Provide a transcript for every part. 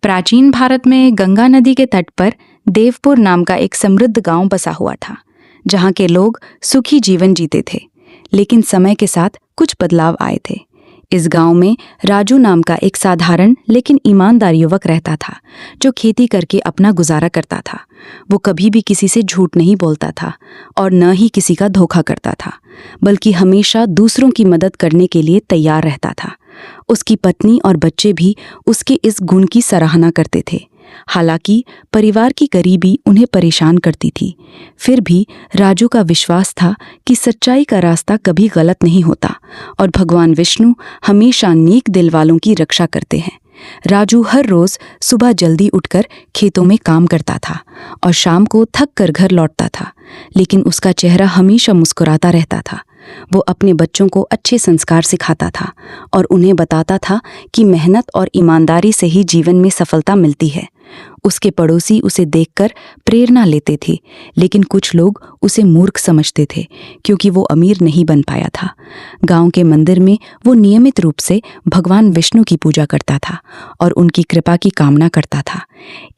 प्राचीन भारत में गंगा नदी के तट पर देवपुर नाम का एक समृद्ध गांव बसा हुआ था, जहां के लोग सुखी जीवन जीते थे। लेकिन समय के साथ कुछ बदलाव आए थे। इस गांव में राजू नाम का एक साधारण लेकिन ईमानदार युवक रहता था, जो खेती करके अपना गुजारा करता था। वो कभी भी किसी से झूठ नहीं बोलता था और न ही किसी का धोखा करता था, बल्कि हमेशा दूसरों की मदद करने के लिए तैयार रहता था। उसकी पत्नी और बच्चे भी उसके इस गुण की सराहना करते थे। हालांकि परिवार की गरीबी उन्हें परेशान करती थी, फिर भी राजू का विश्वास था कि सच्चाई का रास्ता कभी गलत नहीं होता और भगवान विष्णु हमेशा नेक दिल वालों की रक्षा करते हैं। राजू हर रोज सुबह जल्दी उठकर खेतों में काम करता था और शाम को थक कर घर लौटता था, लेकिन उसका चेहरा हमेशा मुस्कुराता रहता था। वो अपने बच्चों को अच्छे संस्कार सिखाता था और उन्हें बताता था कि मेहनत और ईमानदारी से ही जीवन में सफलता मिलती है। उसके पड़ोसी उसे देखकर प्रेरणा लेते थे, लेकिन कुछ लोग उसे मूर्ख समझते थे क्योंकि वो अमीर नहीं बन पाया था। गांव के मंदिर में वो नियमित रूप से भगवान विष्णु की पूजा करता था और उनकी कृपा की कामना करता था।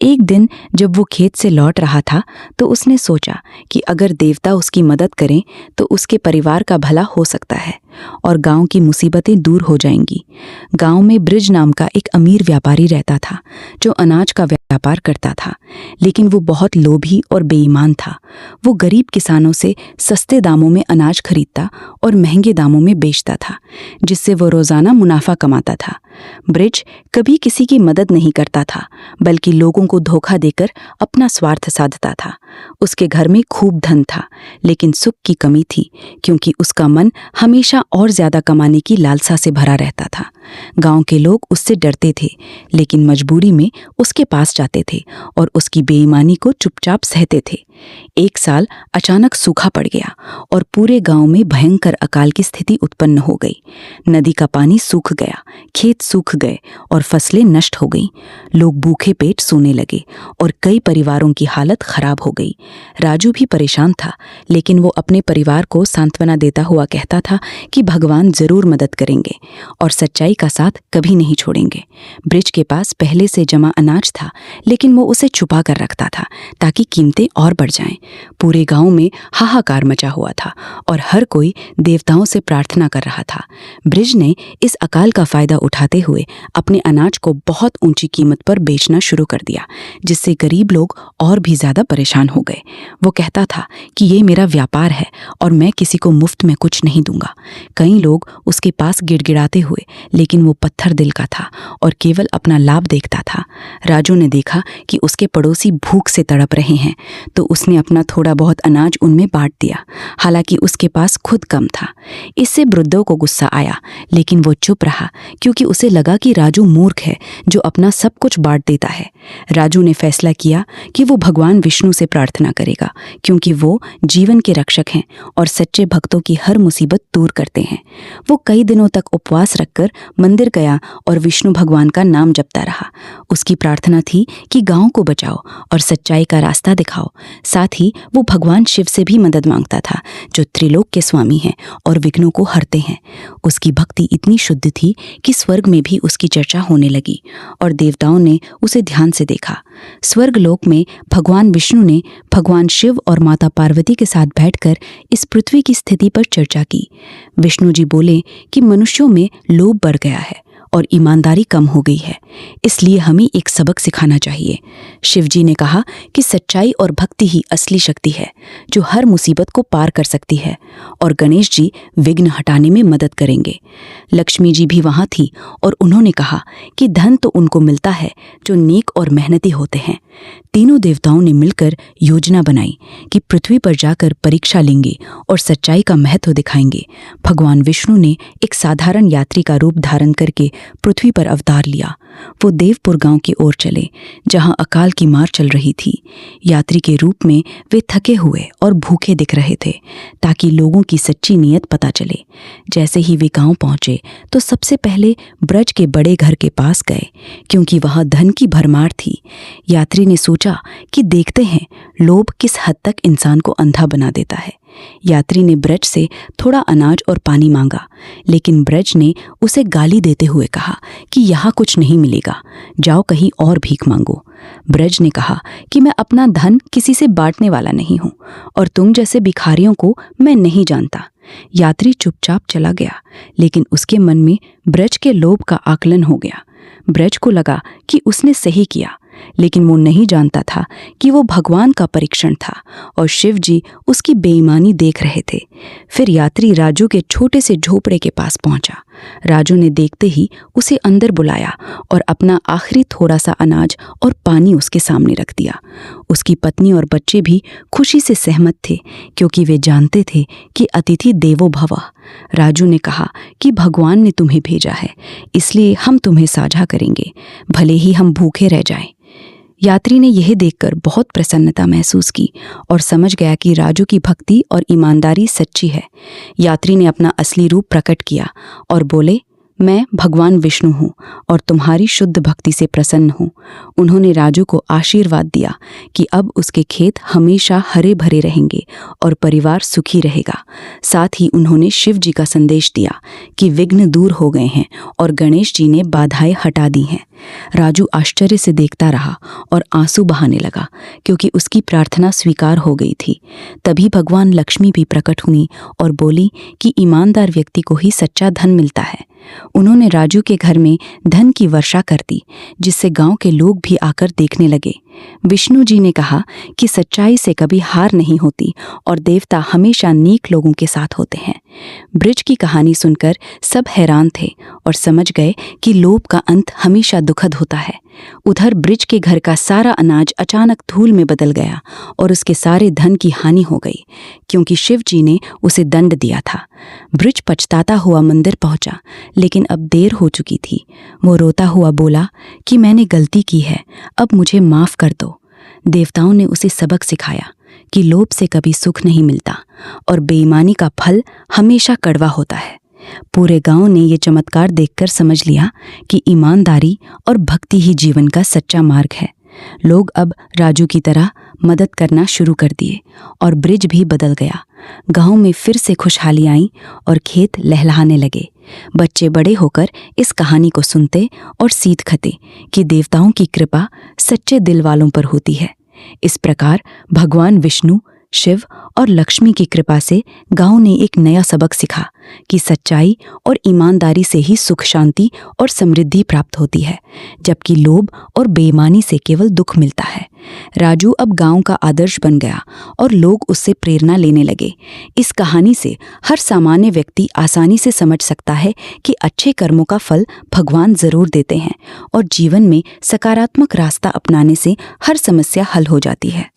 एक दिन जब वो खेत से लौट रहा था तो उसने सोचा कि अगर देवता उसकी मदद करें तो उसके परिवार का भला हो सकता है और गांव की मुसीबतें दूर हो जाएंगी। गांव में ब्रिज नाम का एक अमीर व्यापारी रहता था, जो अनाज का व्यापार करता था, लेकिन वो बहुत लोभी और बेईमान था। वो गरीब किसानों से सस्ते दामों में अनाज खरीदता और महंगे दामों में बेचता था, जिससे वो रोजाना मुनाफा कमाता था। ब्रिज कभी किसी की मदद नहीं करता था, बल्कि लोगों को धोखा देकर अपना स्वार्थ साधता था। उसके घर में खूब धन था, लेकिन सुख की कमी थी, क्योंकि उसका मन हमेशा और ज्यादा कमाने की लालसा से भरा रहता था। गांव के लोग उससे डरते थे, लेकिन मजबूरी में उसके पास जाते थे और उसकी बेईमानी को चुपचाप सहते थे। एक साल अचानक सूखा पड़ गया और पूरे गांव में भयंकर अकाल की स्थिति उत्पन्न हो गई। नदी का पानी सूख गया, खेत सूख गए और फसलें नष्ट हो गईं। लोग भूखे पेट सोने लगे और कई परिवारों की हालत खराब हो गई। राजू भी परेशान था, लेकिन वो अपने परिवार को सांत्वना देता हुआ कहता था कि भगवान जरूर मदद करेंगे और सच्चाई का साथ कभी नहीं छोड़ेंगे। ब्रिज के पास पहले से जमा अनाज था, लेकिन वो उसे छुपा कर रखता था ताकि कीमतें और बढ़ जाएं। पूरे गांव में हाहाकार मचा हुआ था और हर कोई देवताओं से प्रार्थना कर रहा था। ब्रिज ने इस अकाल का फायदा उठाते हुए अपने अनाज को बहुत ऊंची कीमत पर बेचना शुरू कर दिया, जिससे गरीब लोग और भी ज्यादा परेशान हो गए। वो कहता था कि ये मेरा व्यापार है और मैं किसी को मुफ्त में कुछ नहीं दूंगा। कई लोग उसके पास गिड़गिड़ाते हुए, लेकिन वो पत्थर दिल का था और केवल अपना लाभ देखता था। राजू ने देखा कि उसके पड़ोसी भूख से तड़प रहे हैं, तो उसने अपना थोड़ा बहुत अनाज उनमें बांट दिया, हालांकि उसके पास खुद कम था। इससे वृद्धों को गुस्सा आया, लेकिन वो चुप रहा क्योंकि उसे लगा कि राजू मूर्ख है जो अपना सब कुछ बांट देता है। राजू ने फैसला किया कि वो भगवान विष्णु से प्रार्थना करेगा, क्योंकि वो जीवन के रक्षक हैं और सच्चे भक्तों की हर मुसीबत दूर करते हैं। वो कई दिनों तक उपवास रखकर मंदिर गया और विष्णु भगवान का नाम जपता रहा। उसकी प्रार्थना थी कि गांव को बचाओ और सच्चाई का रास्ता दिखाओ। साथ ही वो भगवान शिव से भी मदद मांगता था, जो त्रिलोक के स्वामी हैं और विघ्नों को हरते हैं। उसकी भक्ति इतनी शुद्ध थी कि स्वर्ग में भी उसकी चर्चा होने लगी और देवताओं ने उसे ध्यान से देखा। स्वर्गलोक में भगवान विष्णु ने भगवान शिव और माता पार्वती के साथ बैठकर इस पृथ्वी की स्थिति पर चर्चा की। विष्णु जी बोले कि मनुष्यों में लोभ बढ़ गया है और ईमानदारी कम हो गई है, इसलिए हमें एक सबक सिखाना चाहिए। शिवजी ने कहा कि सच्चाई और भक्ति ही असली शक्ति है जो हर मुसीबत को पार कर सकती है, और गणेश जी विघ्न हटाने में मदद करेंगे। लक्ष्मी जी भी वहां थी और उन्होंने कहा कि धन तो उनको मिलता है जो नेक और मेहनती होते हैं। तीनों देवताओं ने मिलकर योजना बनाई कि पृथ्वी पर जाकर परीक्षा लेंगे और सच्चाई का महत्व दिखाएंगे। भगवान विष्णु ने एक साधारण यात्री का रूप धारण करके पृथ्वी पर अवतार लिया। वो देवपुर गांव की ओर चले, जहां अकाल की मार चल रही थी। यात्री के रूप में वे थके हुए और भूखे दिख रहे थे, ताकि लोगों की सच्ची नीयत पता चले। जैसे ही वे गांव पहुंचे तो सबसे पहले ब्रज के बड़े घर के पास गए, क्योंकि वहां धन की भरमार थी। यात्री ने सोचा कि देखते हैं लोभ किस हद तक इंसान को अंधा बना देता है। यात्री ने ब्रज से थोड़ा अनाज और पानी मांगा, लेकिन ब्रज ने उसे गाली देते हुए कहा कि यहाँ कुछ नहीं मिलेगा, जाओ कहीं और भीख मांगो। ब्रज ने कहा कि मैं अपना धन किसी से बांटने वाला नहीं हूँ और तुम जैसे भिखारियों को मैं नहीं जानता। यात्री चुपचाप चला गया, लेकिन उसके मन में ब्रज के लोभ का आकलन हो गया। ब्रज को लगा कि उसने सही किया, लेकिन वो नहीं जानता था कि वो भगवान का परीक्षण था और शिव जी उसकी बेईमानी देख रहे थे। फिर यात्री राजू के छोटे से झोपड़े के पास पहुंचा। राजू ने देखते ही उसे अंदर बुलाया और अपना आखिरी थोड़ा सा अनाज और पानी उसके सामने रख दिया। उसकी पत्नी और बच्चे भी खुशी से सहमत थे, क्योंकि वे जानते थे कि अतिथि देवो भव। राजू ने कहा कि भगवान ने तुम्हें भेजा है, इसलिए हम तुम्हें साझा करेंगे, भले ही हम भूखे रह जाएं। यात्री ने यह देखकर बहुत प्रसन्नता महसूस की और समझ गया कि राजू की भक्ति और ईमानदारी सच्ची है। यात्री ने अपना असली रूप प्रकट किया और बोले, मैं भगवान विष्णु हूँ और तुम्हारी शुद्ध भक्ति से प्रसन्न हूँ। उन्होंने राजू को आशीर्वाद दिया कि अब उसके खेत हमेशा हरे भरे रहेंगे और परिवार सुखी रहेगा। साथ ही उन्होंने शिव जी का संदेश दिया कि विघ्न दूर हो गए हैं और गणेश जी ने बाधाएं हटा दी हैं। राजू आश्चर्य से देखता रहा और आंसू बहाने लगा, क्योंकि उसकी प्रार्थना स्वीकार हो गई थी। तभी भगवान लक्ष्मी भी प्रकट हुई और बोली कि ईमानदार व्यक्ति को ही सच्चा धन मिलता है। उन्होंने राजू के घर में धन की वर्षा कर दी, जिससे गांव के लोग भी आकर देखने लगे। विष्णु जी ने कहा कि सच्चाई से कभी हार नहीं होती और देवता हमेशा नेक लोगों के साथ होते हैं। ब्रज की कहानी सुनकर सब हैरान थे और समझ गए कि लोभ का अंत हमेशा दुखद होता है। उधर ब्रज के घर का सारा अनाज अचानक धूल में बदल गया और उसके सारे धन की हानि हो गई, क्योंकि शिव जी ने उसे दंड दिया था। ब्रज पछताता हुआ मंदिर पहुंचा, लेकिन अब देर हो चुकी थी। वो रोता हुआ बोला कि मैंने गलती की है, अब मुझे माफ कर दो। देवताओं ने उसे सबक सिखाया कि लोभ से कभी सुख नहीं मिलता और बेईमानी का फल हमेशा कड़वा होता है। पूरे गांव ने ये चमत्कार देखकर समझ लिया कि ईमानदारी और भक्ति ही जीवन का सच्चा मार्ग है। लोग अब राजू की तरह मदद करना शुरू कर दिए और ब्रिज भी बदल गया। गांव में फिर से खुशहाली आई और खेत लहलहाने लगे। बच्चे बड़े होकर इस कहानी को सुनते और सीखते कि देवताओं की कृपा सच्चे दिल वालों पर होती है। इस प्रकार भगवान विष्णु, शिव और लक्ष्मी की कृपा से गांव ने एक नया सबक सीखा कि सच्चाई और ईमानदारी से ही सुख, शांति और समृद्धि प्राप्त होती है, जबकि लोभ और बेईमानी से केवल दुख मिलता है। राजू अब गांव का आदर्श बन गया और लोग उससे प्रेरणा लेने लगे। इस कहानी से हर सामान्य व्यक्ति आसानी से समझ सकता है कि अच्छे कर्मों का फल भगवान जरूर देते हैं और जीवन में सकारात्मक रास्ता अपनाने से हर समस्या हल हो जाती है।